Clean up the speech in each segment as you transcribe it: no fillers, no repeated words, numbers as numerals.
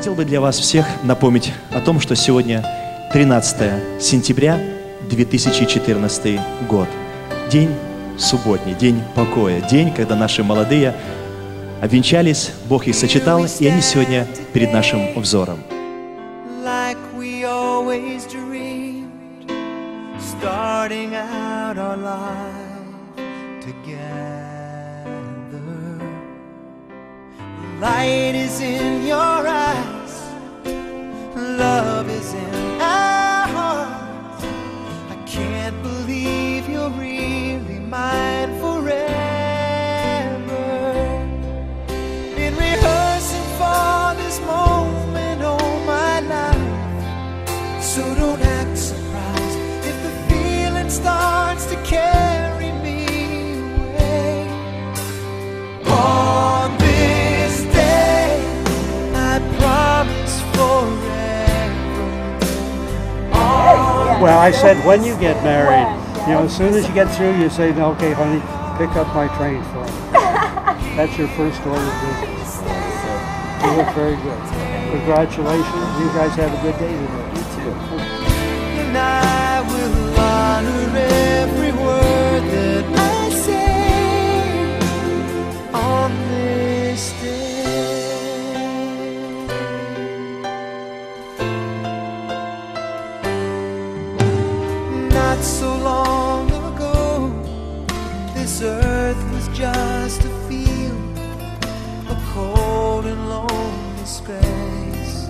Хотел бы для вас всех напомнить о том, что сегодня 13 сентября 2014 год. День субботний, день покоя, день, когда наши молодые обвенчались, Бог их сочетал, и они сегодня перед нашим взором. Light is in your eyes, love is in our hearts. I can't believe you're really mine forever. Been rehearsing for this moment all my life, so don't act surprised if the feeling starts to carry me away. On this day, I promise forever. Well, I said when you get married, you know, as soon as you get through, you say, okay, honey, pick up my train for me. That's your first order of business. You look very good. Congratulations. You guys have a good day today. You too. And I will honor every word that I say on this day. Not so long ago, this earth was just a field, a cold and lonely space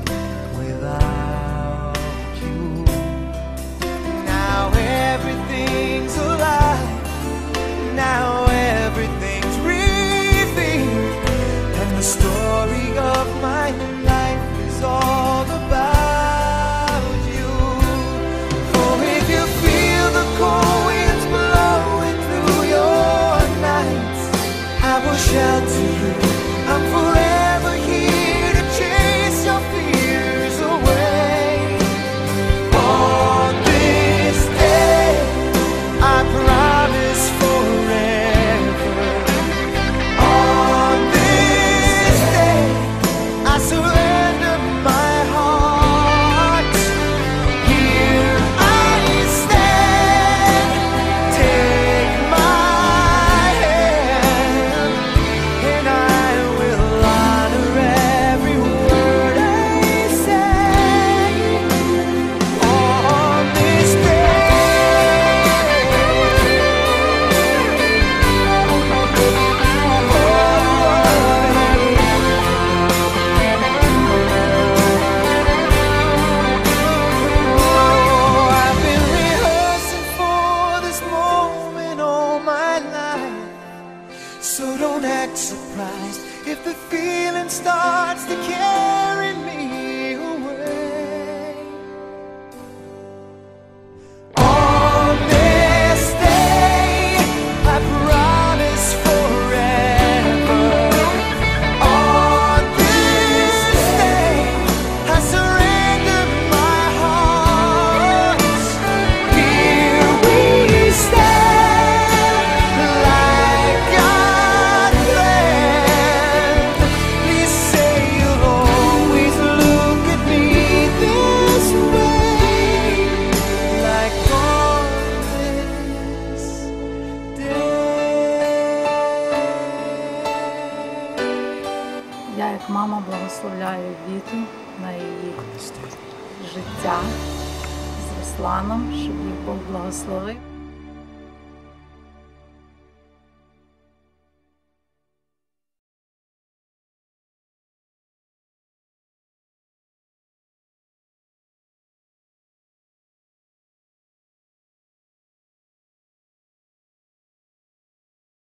without you. Now everything's alive, now everything's revealed, and the story of my life is all about you. For if you feel the cold winds blowing through your nights, I will shelter you. I'm forever here to chase your fears away. On this day, I promise forever. On this day, I surrender my heart. Here I stand, take my hand, and I will honor every word I say. On this day, I've been rehearsing for this moment all my life, so don't act surprised if the feeling starts to carry me away. On this day, I promise forever. On this day, I surrender my heart. Here we stand, like God planned. Please say you'll always look at me this way, like on this day. Я, як мама, благословляю Віту на її життя з Русланом, щоб їх Бог благословив.